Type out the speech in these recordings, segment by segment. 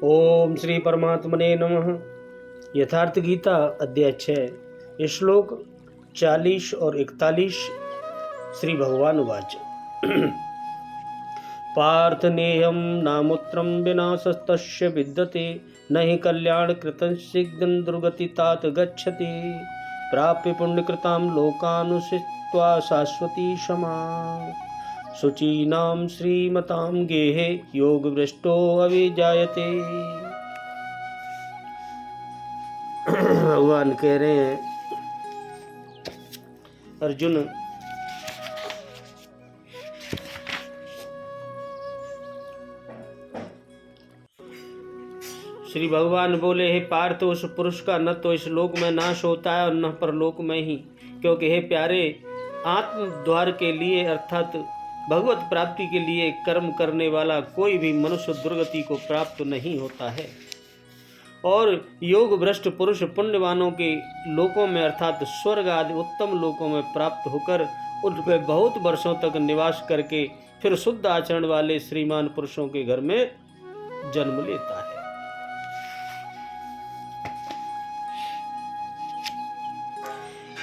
ओम श्री परमात्मने नमः। यथार्थ गीता अध्याय 6 श्लोक 40 और 41। श्री भगवान उवाच पार्थनेयं नामुत्रं विनाशस्तस्य विद्यते न हि कल्याणकृतं शीघ्रं दुर्गतितात गच्छति प्राप्य पुण्यकृतां लोकानुशित्वा शाश्वती क्षमा शुचीनां श्रीमतां गेहे योगभ्रष्टो अभिजायते। भगवान कह रहे हैं, अर्जुन श्री भगवान बोले, हे पार्थ, उस पुरुष का न तो इस लोक में नाश होता है और न परलोक में ही, क्योंकि हे प्यारे, आत्म द्वार के लिए अर्थात भगवत प्राप्ति के लिए कर्म करने वाला कोई भी मनुष्य दुर्गति को प्राप्त नहीं होता है। और योग भ्रष्ट पुरुष पुण्यवानों के लोकों में अर्थात स्वर्ग आदि उत्तम लोकों में प्राप्त होकर उनमें बहुत वर्षों तक निवास करके फिर शुद्ध आचरण वाले श्रीमान पुरुषों के घर में जन्म लेता है।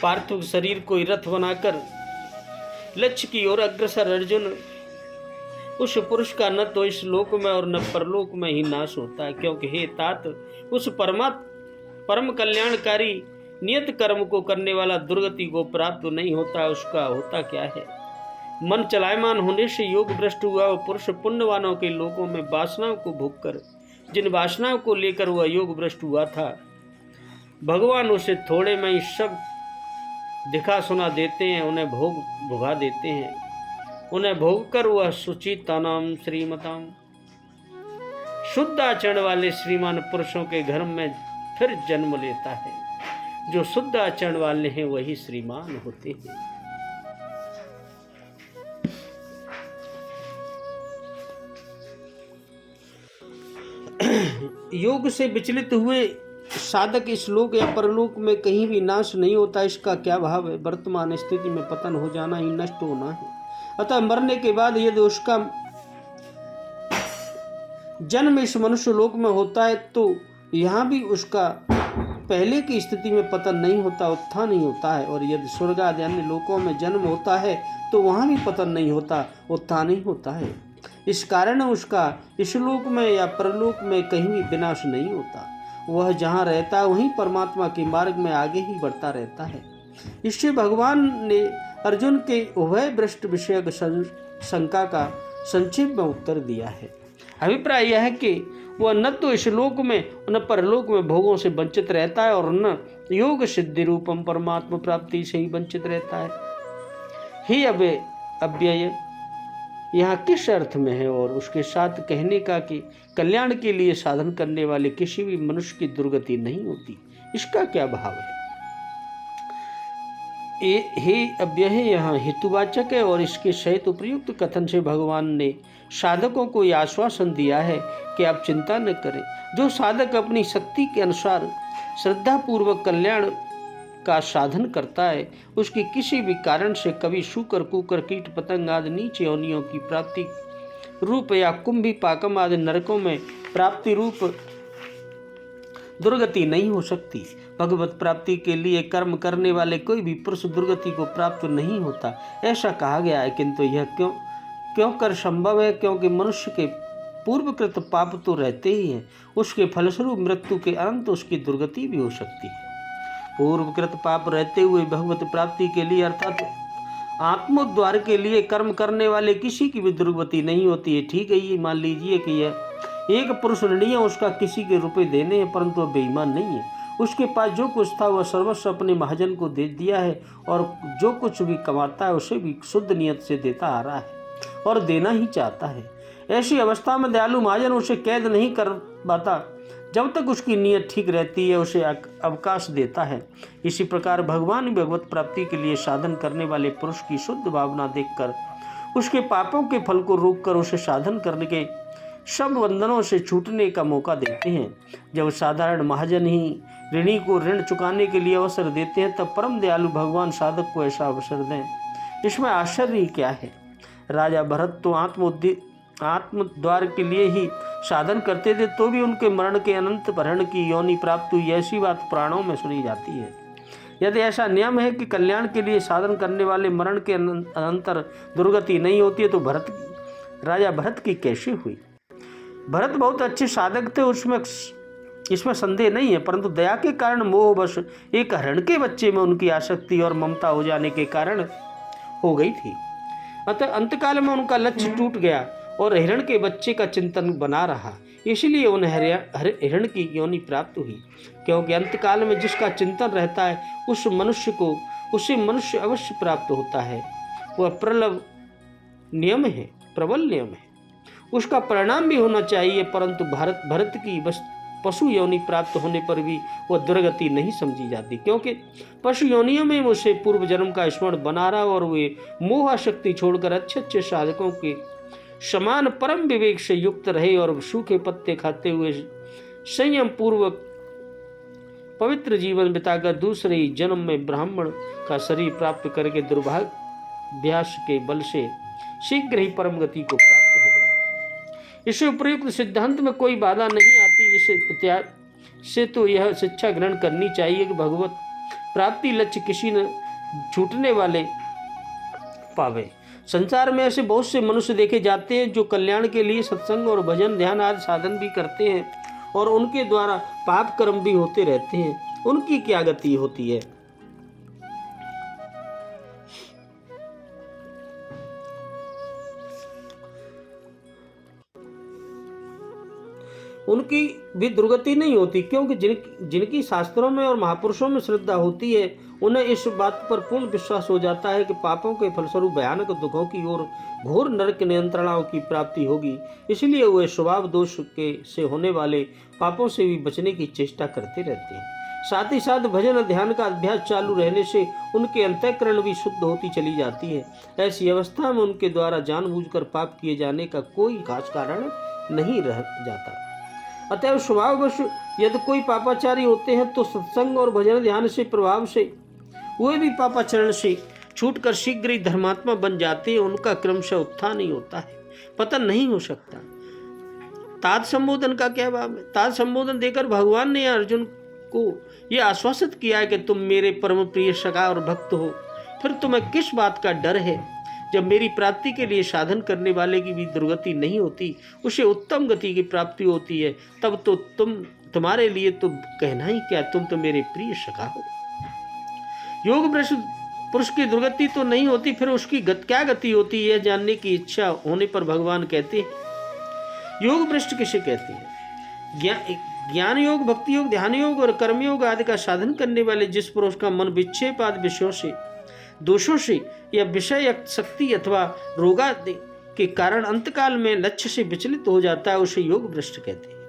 पार्थिव शरीर को रथ बनाकर लक्ष्य की ओर अग्रसर अर्जुन, उस पुरुष का न तो इस लोक में और न परलोक में ही नाश होता है, क्योंकि हे तात, उस परम कल्याणकारी नियत कर्म को करने वाला दुर्गति को प्राप्त नहीं होता। उसका होता क्या है? मन चलायमान होने से योग भ्रष्ट हुआ वह पुरुष पुण्यवानों के लोकों में वासनाओं को भोग कर, जिन वासनाओं को लेकर वह योग भ्रष्ट हुआ था, भगवान उसे थोड़े में ही सब दिखा सुना देते हैं, उन्हें भुगा देते हैं। उन्हें भोग कर वह सुचितानाम श्रीमताम शुद्ध आचरण वाले श्रीमान पुरुषों के घर में फिर जन्म लेता है। जो शुद्ध आचरण वाले हैं वही श्रीमान होते हैं। योग से विचलित हुए साधक इस लोक या परलोक में कहीं भी नाश नहीं होता। इसका क्या भाव है? वर्तमान स्थिति में पतन हो जाना ही नष्ट होना है। अतः मरने के बाद यदि उसका जन्म इस मनुष्य लोक में होता है तो यहाँ भी उसका पहले की स्थिति में पतन नहीं होता, उत्थान नहीं होता है। और यदि स्वर्ग आदि अन्य लोकों में जन्म होता है तो वहाँ भी पतन नहीं होता, उत्थान नहीं होता है। इस कारण उसका इस लोक में या परलोक में कहीं भी विनाश नहीं होता। वह जहाँ रहता है वहीं परमात्मा के मार्ग में आगे ही बढ़ता रहता है। इससे भगवान ने अर्जुन के उभय भ्रष्ट विषयक शंका का संक्षेप में उत्तर दिया है। अभिप्राय यह है कि वह न तो इस लोक में न परलोक में भोगों से वंचित रहता है और न योग सिद्धि रूपम परमात्मा प्राप्ति से ही वंचित रहता है। ही अव्यय यहाँ किस अर्थ में है? और उसके साथ कहने का कि कल्याण के लिए साधन करने वाले किसी भी मनुष्य की दुर्गति नहीं होती, इसका क्या भाव है? हे अव्यय यहाँ हेतुवाचक है और इसके सहित उपयुक्त कथन से भगवान ने साधकों को यह आश्वासन दिया है कि आप चिंता न करें। जो साधक अपनी शक्ति के अनुसार श्रद्धापूर्वक कल्याण का साधन करता है, उसकी किसी भी कारण से कभी शूकर कुकर कीट पतंग आदि नीच योनियों की प्राप्ति रूप या कुंभी पाकम आदि नरकों में प्राप्ति रूप दुर्गति नहीं हो सकती। भगवत प्राप्ति के लिए कर्म करने वाले कोई भी पुरुष दुर्गति को प्राप्त नहीं होता, ऐसा कहा गया है। किंतु यह क्यों कर संभव है? क्योंकि मनुष्य के पूर्वकृत पाप तो रहते ही हैं, उसके फलस्वरूप मृत्यु के अनंत उसकी दुर्गति भी हो सकती है। पूर्वकृत पाप रहते हुए भगवत प्राप्ति के लिए अर्थात आत्मोद्धार के लिए कर्म करने वाले किसी की भी दुर्गति नहीं होती है। ठीक है, ये मान लीजिए कि यह एक पुरुष ऋणी, उसका किसी के रुपए देने हैं, परंतु वह बेईमान नहीं है। उसके पास जो कुछ था वह सर्वस्व अपने महाजन को दे दिया है और जो कुछ भी कमाता है उसे भी शुद्ध नियत से देता आ रहा है और देना ही चाहता है। ऐसी अवस्था में दयालु महाजन उसे कैद नहीं कर पाता। जब तक उसकी नीयत ठीक रहती है उसे अवकाश देता है। इसी प्रकार भगवान भगवत प्राप्ति के लिए साधन करने वाले पुरुष की शुद्ध भावना देखकर उसके पापों के फल को रोककर उसे साधन करने के सब बंधनों से छूटने का मौका देते हैं। जब साधारण महाजन ही ऋणी को ऋण चुकाने के लिए अवसर देते हैं तब परम दयालु भगवान साधक को ऐसा अवसर दें, इसमें आश्चर्य क्या है? राजा भरत तो आत्म द्वार के लिए ही साधन करते थे तो भी उनके मरण के अनंत भरण की योनि प्राप्त हुई, ऐसी बात पुराणों में सुनी जाती है। यदि ऐसा नियम है कि कल्याण के लिए साधन करने वाले मरण के अनंतर दुर्गति नहीं होती है तो राजा भरत की कैसे हुई? भरत बहुत अच्छे साधक थे, इसमें संदेह नहीं है, परंतु दया के कारण मोहवश एक हरण के बच्चे में उनकी आसक्ति और ममता हो जाने के कारण हो गई थी। अतः अंतकाल में उनका लक्ष्य टूट गया और हिरण के बच्चे का चिंतन बना रहा, इसलिए उन्हें हिरण की योनि प्राप्त हुई। क्योंकि अंतकाल में जिसका चिंतन रहता है उसे मनुष्य अवश्य प्राप्त होता है। वह प्रबल नियम है, उसका परिणाम भी होना चाहिए, परंतु भरत की बस पशु योनि प्राप्त होने पर भी वह दुर्गति नहीं समझी जाती, क्योंकि पशु योनियों में उसे पूर्व जन्म का स्मरण बना रहा और वे मोह शक्ति छोड़कर अच्छे साधकों के समान परम विवेक से युक्त रहे और सूखे पत्ते खाते हुए संयम पूर्वक पवित्र जीवन बिताकर दूसरे ही जन्म में ब्राह्मण का शरीर प्राप्त करके दुर्भाग्यास के बल से शीघ्र ही परम गति को प्राप्त हो गए। इसे उपयुक्त सिद्धांत में कोई बाधा नहीं आती। इसे इतिहास से तो यह शिक्षा ग्रहण करनी चाहिए कि भगवत प्राप्ति लक्ष्य किसी न छूटने वाले पावे। संसार में ऐसे बहुत से मनुष्य देखे जाते हैं जो कल्याण के लिए सत्संग और भजन ध्यान आदि साधन भी करते हैं और उनके द्वारा पाप कर्म भी होते रहते हैं। उनकी क्या गति होती है? उनकी भी दुर्गति नहीं होती, क्योंकि जिनकी शास्त्रों में और महापुरुषों में श्रद्धा होती है उन्हें इस बात पर पूर्ण विश्वास हो जाता है कि पापों के फलस्वरूप भयानक दुखों की और घोर नरक नियंत्रणाओं की प्राप्ति होगी। इसलिए वे स्वभाव दोष से होने वाले पापों से भी बचने की चेष्टा करते रहते हैं। साथ ही साथ भजन और ध्यान का अभ्यास चालू रहने से उनके अंतःकरण भी शुद्ध होती चली जाती है। ऐसी अवस्था में उनके द्वारा जानबूझकर पाप किए जाने का कोई खास कारण नहीं रह जाता। अतएव स्वभाववश यदि कोई पापाचारी होते हैं तो सत्संग और भजन ध्यान से प्रभाव से वे भी पापाचरण से छूटकर शीघ्र ही धर्मात्मा बन जाते हैं। उनका क्रमशः उत्थान नहीं होता है, पतन नहीं हो सकता। तात संबोधन का क्या भाव है? तात संबोधन देकर भगवान ने अर्जुन को यह आश्वासित किया है कि तुम मेरे परम प्रिय सखा और भक्त हो, फिर तुम्हें किस बात का डर है? जब मेरी प्राप्ति के लिए साधन करने वाले की भी दुर्गति नहीं होती, उसे उत्तम गति की प्राप्ति होती है, तब तो तुम्हारे लिए तो कहना ही क्या, तुम तो मेरे प्रिय सखा हो। योग भ्रष्ट पुरुष की दुर्गति तो नहीं होती, फिर उसकी क्या गति होती है यह जानने की इच्छा होने पर भगवान कहते हैं योग भ्रष्ट किसे कहते हैं? ज्ञान योग, भक्ति योग, ध्यान योग और कर्मयोग आदि का साधन करने वाले जिस पुरुष का मन विक्षेप आदि विषयों से, दोषों से या विषय शक्ति अथवा रोगादि के कारण अंतकाल में लक्ष्य से विचलित हो जाता है, उसे योग भ्रष्ट कहते हैं।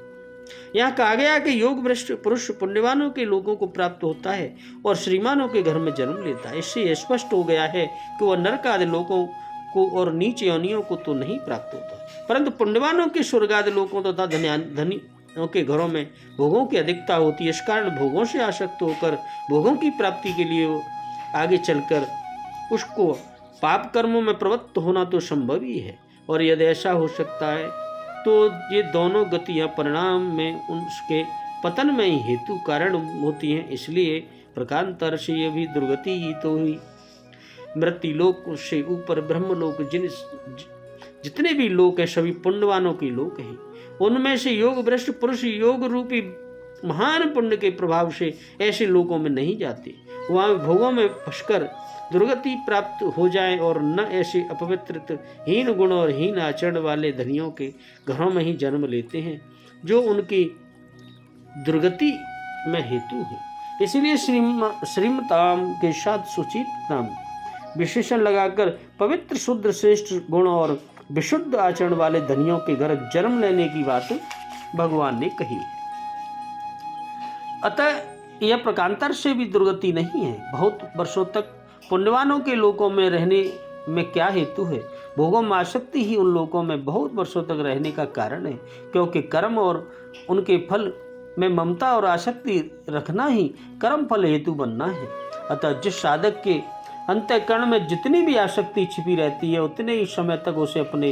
यहाँ कहा गया कि योग भ्रष्ट पुरुष पुण्यवानों के लोगों को प्राप्त होता है और श्रीमानों के घर में जन्म लेता है। इससे स्पष्ट हो गया है कि वह नरक आदि लोगों को और नीच योनियों को तो नहीं प्राप्त होता, परंतु पुण्यवानों के स्वर्ग आदि लोगों तथा धनियों के घरों में भोगों की अधिकता होती है। इस कारण भोगों से आसक्त होकर भोगों की प्राप्ति के लिए आगे चलकर उसको पाप कर्मों में प्रवृत्त होना तो संभव ही है। और यदि ऐसा हो सकता है तो ये दोनों गतियां परिणाम में उसके पतन में ही हेतु कारण होती हैं। इसलिए प्रकारांतर से ये भी दुर्गति ही तो हुई। मृत्यु लोक से ऊपर ब्रह्मलोक जितने भी लोक हैं सभी पुण्यवानों के लोक हैं। उनमें से योग भ्रष्ट पुरुष योग रूपी महान पुण्य के प्रभाव से ऐसे लोकों में नहीं जाते, वहाँ भोगों में फंसकर दुर्गति प्राप्त हो जाए, और न ऐसे अपवित्र हीन गुण और हीन आचरण वाले धनियों के घरों में ही जन्म लेते हैं जो उनकी दुर्गति में हेतु है। इसलिए श्रीमताम के साथ सुचित नाम विशेषण लगाकर पवित्र शुद्ध श्रेष्ठ गुण और विशुद्ध आचरण वाले धनियों के घर जन्म लेने की बात भगवान ने कही है। अतः यह प्रकारांतर से भी दुर्गति नहीं है। बहुत वर्षों तक पुण्यवानों के लोकों में रहने में क्या हेतु है? भोगों में आसक्ति ही उन लोकों में बहुत वर्षों तक रहने का कारण है, क्योंकि कर्म और उनके फल में ममता और आसक्ति रखना ही कर्म फल हेतु बनना है। अतः जिस साधक के अंतःकरण में जितनी भी आसक्ति छिपी रहती है उतने ही समय तक उसे अपने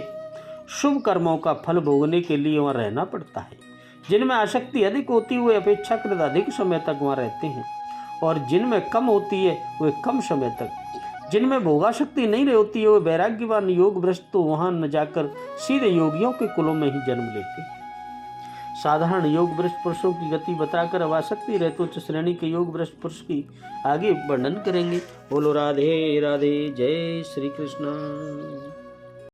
शुभ कर्मों का फल भोगने के लिए वहाँ रहना पड़ता है। जिनमें आसक्ति अधिक होती है वे अपेक्षाकृत अधिक समय तक वहाँ रहते हैं, और जिनमें कम होती है वे कम समय तक। जिनमें भोगाशक्ति नहीं होती है वे वैराग्यवान योग भ्रष्ट तो वहाँ न जाकर सीधे योगियों के कुलों में ही जन्म लेते हैं। साधारण योग भ्रष्ट पुरुषों की गति बताकर अब आसक्ति रहते उच्च श्रेणी के योग भ्रष्ट पुरुष की आगे वर्णन करेंगे। बोलो राधे राधे, जय श्री कृष्ण।